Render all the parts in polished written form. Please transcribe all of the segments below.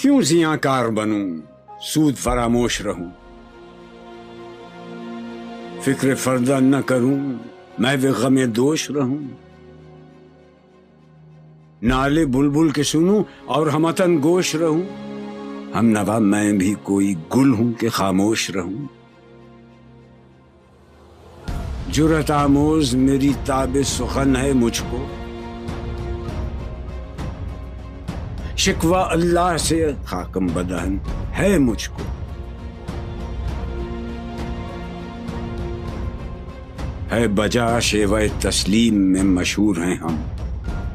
کیوں زیاں کار بنوں سود فراموش رہوں، فکر فردہ نہ کروں میں وہ غم دوش رہوں، نالے بلبل کے سنوں اور ہمتن گوش رہوں، ہم نوا میں بھی کوئی گل ہوں کہ خاموش رہوں، جرأت آموز میری تاب سخن ہے مجھ کو، شکوہ اللہ سے خاکم بدہن ہے مجھ کو، ہے بجا شیوہ تسلیم میں مشہور ہیں ہم،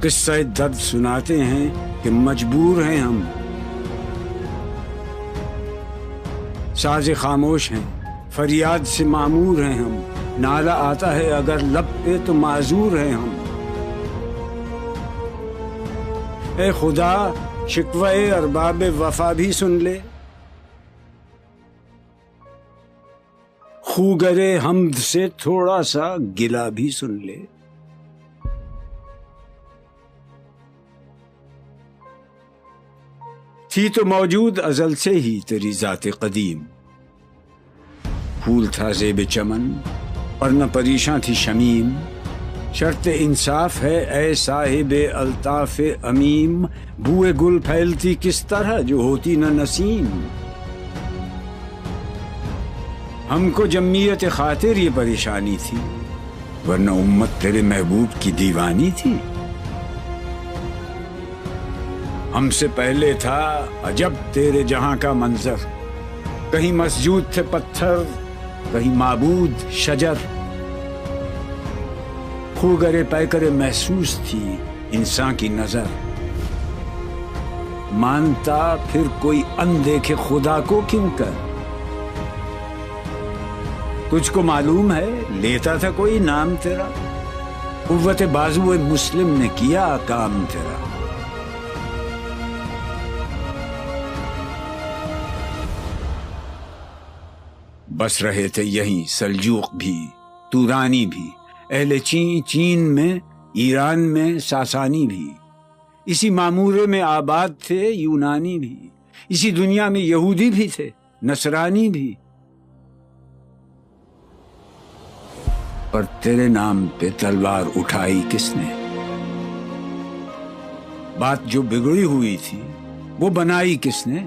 قصہ درد سناتے ہیں کہ مجبور ہیں ہم، ساز خاموش ہیں فریاد سے معمور ہیں ہم، نالہ آتا ہے اگر لب پہ تو معذور ہیں ہم، اے خدا شکوہ ارباب وفا بھی سن لے، خوگرے حمد سے تھوڑا سا گلہ بھی سن لے، تھی تو موجود ازل سے ہی تیری ذات قدیم، پھول تھا زیب چمن اور نہ پریشاں تھی شمیم، شرط انصاف ہے اے صاحب الطاف امیم، بوئے گل پھیلتی کس طرح جو ہوتی نہ نسیم، ہم کو جمعیت خاطر یہ پریشانی تھی ورنہ امت تیرے محبوب کی دیوانی تھی، ہم سے پہلے تھا عجب تیرے جہاں کا منظر، کہیں مسجود تھے پتھر کہیں معبود شجر، خوگرے پیکرے محسوس تھی انسان کی نظر، مانتا پھر کوئی اندیکھے خدا کو کیوں کر، تجھ کو معلوم ہے لیتا تھا کوئی نام تیرا، قوت بازو مسلم نے کیا کام تیرا، بس رہے تھے یہیں سلجوق بھی تورانی بھی، اہل چین میں ایران میں ساسانی بھی، اسی معمورے میں آباد تھے یونانی بھی، اسی دنیا میں یہودی بھی تھے نصرانی بھی، پر تیرے نام پہ تلوار اٹھائی کس نے، بات جو بگڑی ہوئی تھی وہ بنائی کس نے،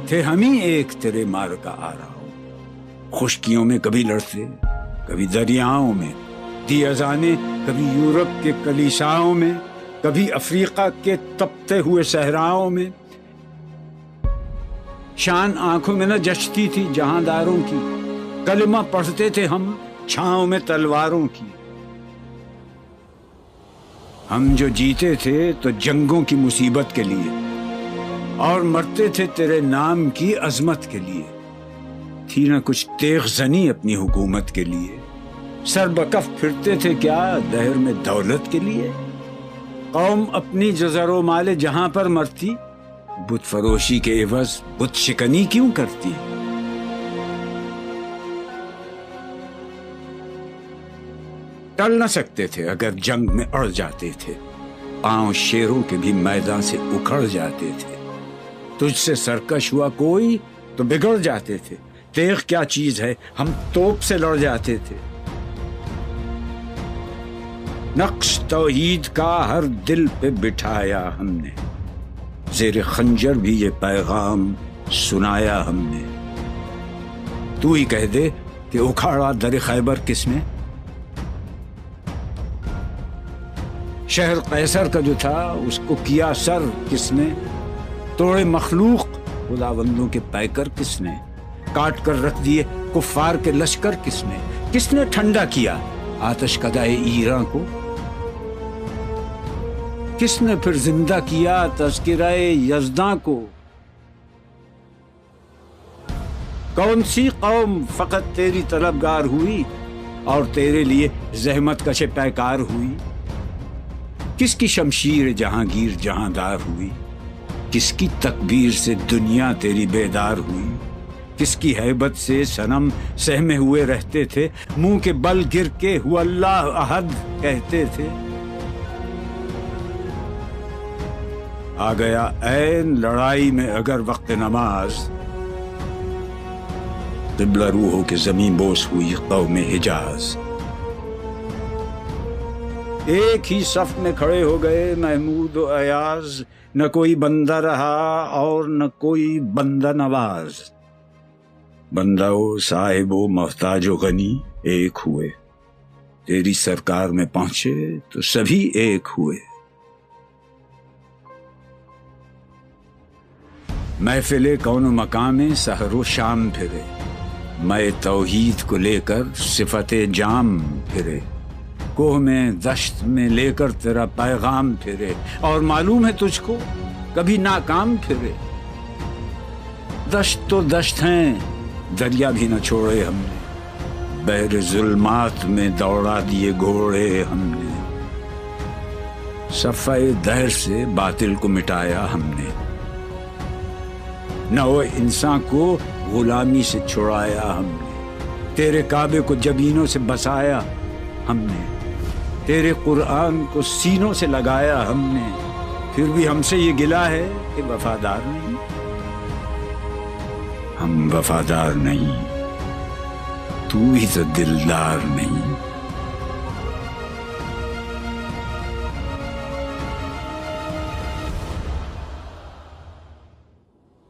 تھے ہم ہی ایک تیرے مار کا آ رہا ہو، خشکیوں میں کبھی لڑتے کبھی دریاؤں میں، دی اذانیں کبھی یورپ کے کلیساؤں میں، کبھی افریقہ کے تپتے ہوئے صحراؤں میں، شان آنکھوں میں نہ جچتی تھی جہانداروں کی، کلمہ پڑھتے تھے ہم چھاؤں میں تلواروں کی، ہم جو جیتے تھے تو جنگوں کی مصیبت کے لیے اور مرتے تھے تیرے نام کی عظمت کے لیے، تھی نہ کچھ تیغ زنی اپنی حکومت کے لیے، سر بکف پھرتے تھے کیا دہر میں دولت کے لیے، قوم اپنی جزر و مال جہاں پر مرتی، بت فروشی کے عوض بت شکنی کیوں کرتی، ٹل نہ سکتے تھے اگر جنگ میں اڑ جاتے تھے، پاؤں شیروں کے بھی میدان سے اکھڑ جاتے تھے، تجھ سے سرکش ہوا کوئی تو بگڑ جاتے تھے، تیغ کیا چیز ہے ہم توپ سے لڑ جاتے تھے، نقش توحید کا ہر دل پہ بٹھایا ہم نے، زیر خنجر بھی یہ پیغام سنایا ہم نے، تو ہی کہہ دے کہ اکھاڑا در خیبر کس نے، شہر قیصر کا جو تھا اس کو کیا سر کس نے، توڑے مخلوق خداوندوں کے پیکر کس نے، کاٹ کر رکھ دیے کفار کے لشکر کس نے ٹھنڈا کیا آتش کدائے ایران کو، کس نے پھر زندہ کیا تذکرہ یزداں کو، کون سی قوم فقط تیری طلبگار ہوئی اور تیرے لیے زحمت کش پیکار ہوئی، کس کی شمشیر جہانگیر جہاندار ہوئی، کس کی تکبیر سے دنیا تیری بیدار ہوئی، کس کی ہیبت سے صنم سہمے ہوئے رہتے تھے، منہ کے بل گر کے ہو اللہ احد کہتے تھے، آ گیا عین لڑائی میں اگر وقت نماز، قبلہ رو ہو کے زمین بوس ہوئی قوم حجاز۔ ایک ہی صف میں کھڑے ہو گئے محمود و ایاز، نہ کوئی بندہ رہا اور نہ کوئی بندہ نواز۔ بندہ و صاحب و محتاج و غنی ایک ہوئے، تیری سرکار میں پہنچے تو سبھی ایک ہوئے۔ محفل کون و مقام میں سحر و شام پھرے، میں توحید کو لے کر صفت جام پھرے، کوہ میں دشت میں لے کر تیرا پیغام پھرے، اور معلوم ہے تجھ کو کبھی ناکام پھرے۔ دشت تو دشت ہیں، دریا بھی نہ چھوڑے ہم نے، بحر ظلمات میں دوڑا دیے گھوڑے ہم نے، صفحہ دہر سے باطل کو مٹایا ہم نے، نو انسان کو غلامی سے چھڑایا ہم نے، تیرے کعبے کو جبینوں سے بسایا ہم نے، تیرے قرآن کو سینوں سے لگایا ہم نے، پھر بھی ہم سے یہ گلہ ہے کہ وفادار نہیں۔ ہم وفادار نہیں، تو ہی تو دلدار نہیں۔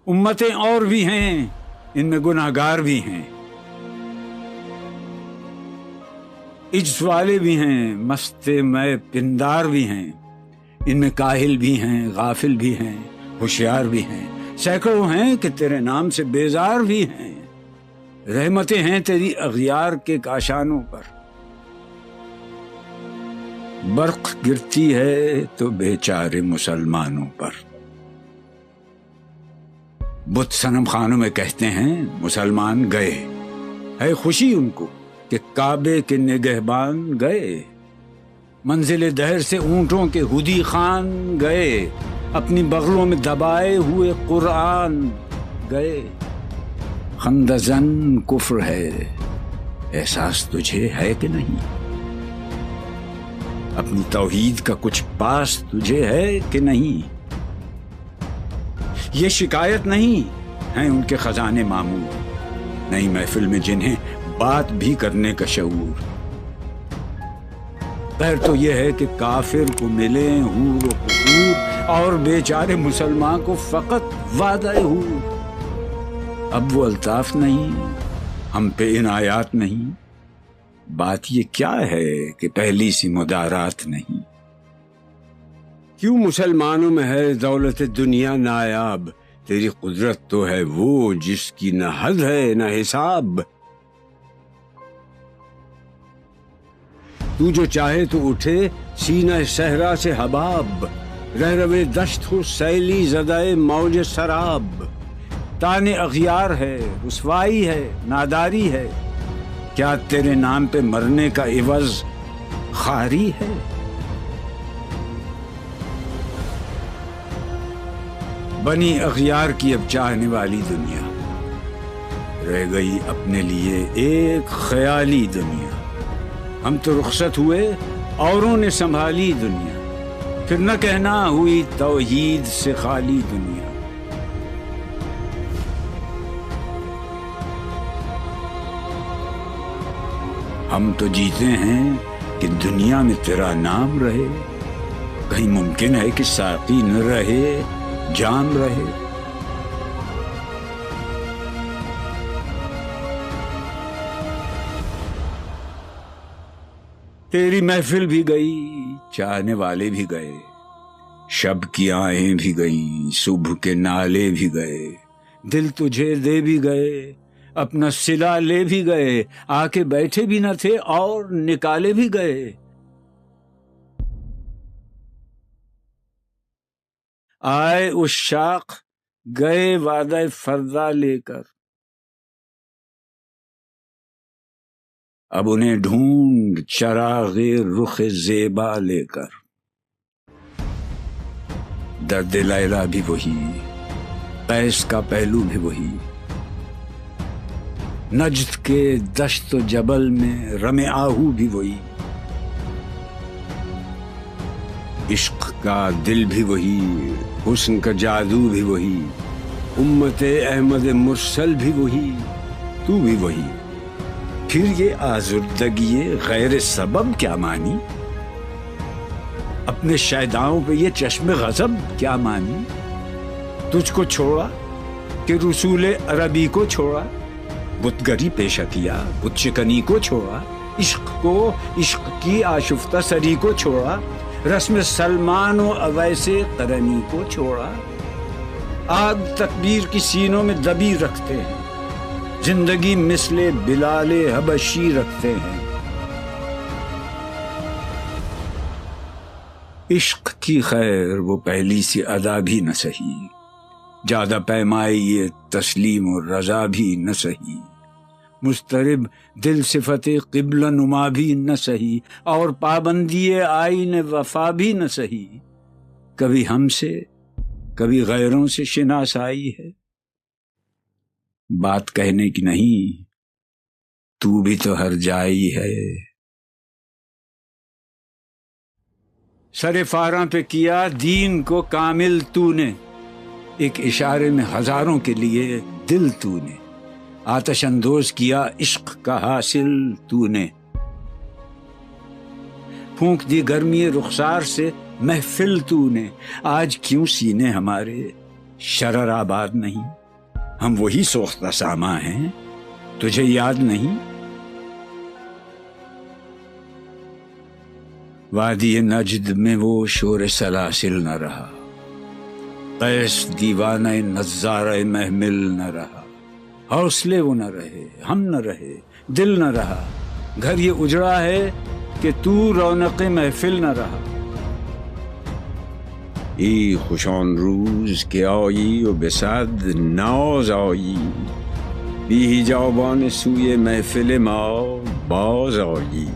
امتیں اور بھی ہیں، ان میں گناہگار بھی ہیں، عجز والے بھی ہیں، مست میں پندار بھی ہیں، ان میں کاہل بھی ہیں، غافل بھی ہیں، ہوشیار بھی ہیں، سینکڑوں ہیں کہ تیرے نام سے بیزار بھی ہیں۔ رحمتیں ہیں تیری اغیار کے کاشانوں پر، برق گرتی ہے تو بیچارے مسلمانوں پر۔ بت صنم خانوں میں کہتے ہیں مسلمان گئے، ہے خوشی ان کو کہ کعبے کے نگہبان گئے، منزل دہر سے اونٹوں کے ہدی خان گئے، اپنی بغلوں میں دبائے ہوئے قرآن گئے۔ خندزن کفر ہے، احساس تجھے ہے کہ نہیں؟ اپنی توحید کا کچھ پاس تجھے ہے کہ نہیں؟ یہ شکایت نہیں ہیں ان کے خزانے معمور، نئی محفل میں جنہیں بات بھی کرنے کا شعور۔ خیر تو یہ ہے کہ کافر کو ملے حور و قصور، اور بیچارے مسلمان کو فقط وعدہ حور۔ اب وہ الطاف نہیں، ہم پہ عنایات نہیں، بات یہ کیا ہے کہ پہلی سی مدارات نہیں۔ کیوں مسلمانوں میں ہے دولت دنیا نایاب، تیری قدرت تو ہے وہ جس کی نہ حد ہے نہ حساب۔ تو جو چاہے تو اٹھے سینہ صحرا سے حباب، رہ روے دشت ہو سیلی زدائے موج سراب۔ تانے اغیار ہے، رسوائی ہے، ناداری ہے، کیا تیرے نام پہ مرنے کا عوض خاری ہے؟ بنی اغیار کی اب چاہنے والی دنیا، رہ گئی اپنے لیے ایک خیالی دنیا۔ ہم تو رخصت ہوئے، اوروں نے سنبھالی دنیا، پھر نہ کہنا ہوئی توحید سے خالی دنیا۔ ہم تو جیتے ہیں کہ دنیا میں تیرا نام رہے، کہیں ممکن ہے کہ ساقی نہ رہے جام رہے۔ تیری محفل بھی گئی، چاہنے والے بھی گئے، شب کی آہیں بھی گئیں، صبح کے نالے بھی گئے، دل تجھے دے بھی گئے، اپنا صلہ لے بھی گئے، آ کے بیٹھے بھی نہ تھے اور نکالے بھی گئے۔ آئے عشاق گئے وعدہ فردا لے کر، اب انہیں ڈھونڈ چراغ رخ زیبا لے کر۔ درد لیلا بھی وہی، قیس کا پہلو بھی وہی، نجد کے دشت و جبل میں رم آہو بھی وہی۔ عشق کا دل بھی وہی، حسن کا جادو بھی وہی، امت احمد مرسل بھی وہی، تو بھی وہی، پھر یہ آزردگی غیر سبب کیا مانی؟ اپنے شیداؤں پہ یہ چشم غضب کیا مانی؟ تجھ کو چھوڑا کہ رسول عربی کو چھوڑا، بتگری پیشہ کیا، بت شکنی کو چھوڑا، عشق کو، عشق کی آشفتہ سری کو چھوڑا، رسم سلمان و اویس قرنی کو چھوڑا، آگ تکبیر کی سینوں میں دبی رکھتے ہیں، زندگی مثل بلال حبشی رکھتے ہیں۔ عشق کی خیر وہ پہلی سی ادا بھی نہ سہی، زیادہ پیمائی یہ تسلیم و رضا بھی نہ سہی، مضطرب دل صفت قبلہ نما بھی نہ سہی، اور پابندی آئین وفا بھی نہ سہی، کبھی ہم سے کبھی غیروں سے شناسائی ہے، بات کہنے کی نہیں، تو بھی تو ہر جائی ہے۔ سر فاراں پہ کیا دین کو کامل تو نے، ایک اشارے میں ہزاروں کے لیے دل تو نے، آتش اندوز کیا عشق کا حاصل تو نے، پھونک دی گرمی رخسار سے محفل تو نے، آج کیوں سینے ہمارے شرر آباد نہیں؟ ہم وہی سوختہ ساما ہیں، تجھے یاد نہیں؟ وادی نجد میں وہ شور سلاسل نہ رہا، قیس دیوانہ نظارہ محمل نہ رہا، حوصلے وہ نہ رہے، ہم نہ رہے، دل نہ رہا، گھر یہ اجڑا ہے کہ تو رونق محفل نہ رہا۔ ای خوشان روز کہ آیی و بصد ناز آیی، بی حجابان سوی محفل ما باز آیی،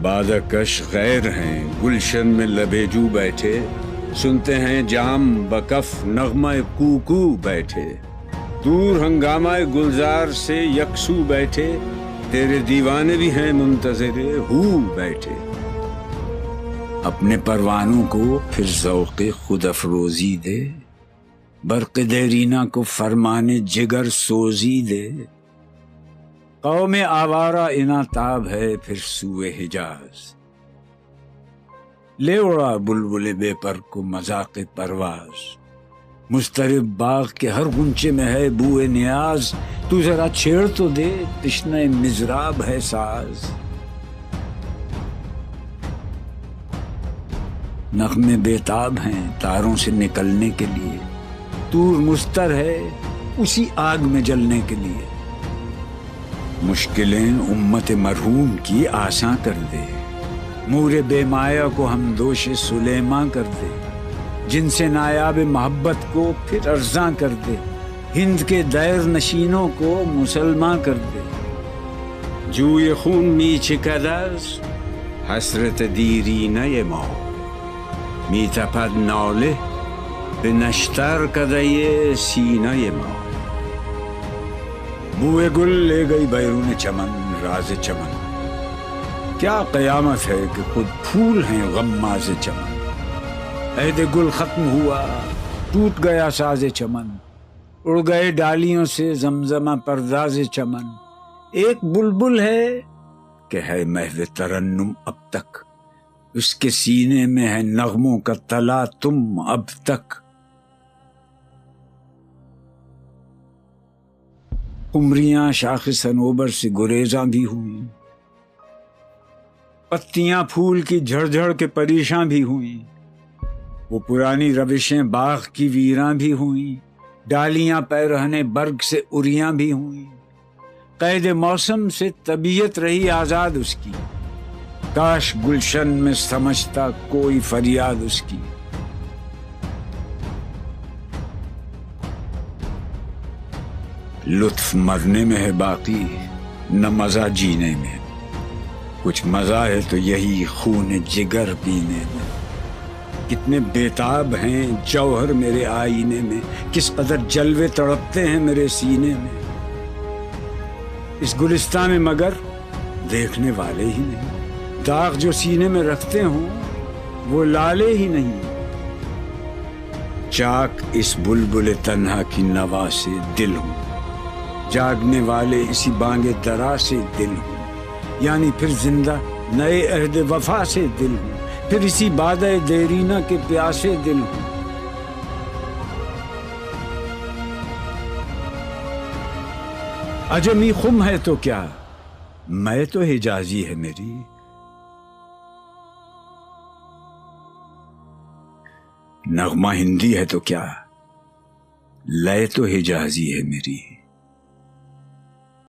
بادکش غیر ہیں گلشن میں لبے جو بیٹھے، سنتے ہیں جام بکف نغمہ کوکو بیٹھے، دور ہنگامہ گلزار سے یکسو بیٹھے، تیرے دیوانے بھی ہیں منتظر ہو بیٹھے، اپنے پروانوں کو پھر ذوق خود افروزی دے، برق دیرینہ کو فرمانے جگر سوزی دے، قوم آوارہ اناتاب ہے پھر سوئے حجاز، لے اڑا بلبل بے پر کو مذاق پرواز، مضطرب باغ کے ہر غنچے میں ہے بوئے نیاز، تو ذرا چھیڑ تو دے تشنہ مضراب ہے ساز، نغمے بیتاب ہیں تاروں سے نکلنے کے لیے، طور مستر ہے اسی آگ میں جلنے کے لیے، مشکلیں امت مرحوم کی آساں کر دے، مور بے مایا کو ہم دوش سلیماں کر دے، جن سے نایاب محبت کو پھر ارزاں کر دے، ہند کے دیر نشینوں کو مسلمان کر دے، جوئے خون می چکدز حسرت دیرینہ ما، می تپد ناله به نشتر کدے سینہ ما، بوئے گل لے گئی بیرون چمن راز چمن، کیا قیامت ہے کہ خود پھول ہیں غماز چمن، عہد گل ختم ہوا ٹوٹ گیا ساز چمن، اڑ گئے ڈالیوں سے زمزمہ پرداز چمن، ایک بلبل ہے کہ ہے محو ترنم اب تک، اس کے سینے میں ہے نغموں کا تلا تم اب تک، قمریاں شاخ صنوبر سے گریزاں بھی ہوئیں، پتیاں پھول کی جھڑ جھڑ کے پریشاں بھی ہوئیں، وہ پرانی روشیں باغ کی ویراں بھی ہوئیں، ڈالیاں پیرہنے برگ سے اریاں بھی ہوئیں، قید موسم سے طبیعت رہی آزاد اس کی، کاش گلشن میں سمجھتا کوئی فریاد اس کی، لطف مرنے میں ہے باقی نہ مزہ جینے میں، کچھ مزہ ہے تو یہی خون جگر پینے میں، کتنے بیتاب ہیں جوہر میرے آئینے میں، کس قدر جلوے تڑپتے ہیں میرے سینے میں، اس گلستان میں مگر دیکھنے والے ہی نہیں، داغ جو سینے میں رکھتے ہوں وہ لالے ہی نہیں، چاک اس بلبل تنہا کی نوا سے دل ہوں، جاگنے والے اسی بانگ درا سے دل ہوں، یعنی پھر زندہ نئے عہد وفا سے دل ہوں، پھر اسی بادۂ دیرینہ کے پیاسے دل ہوں۔ عجمی خم ہے تو کیا، میں تو حجازی ہے میری، نغمہ ہندی ہے تو کیا، لے تو حجازی ہے میری۔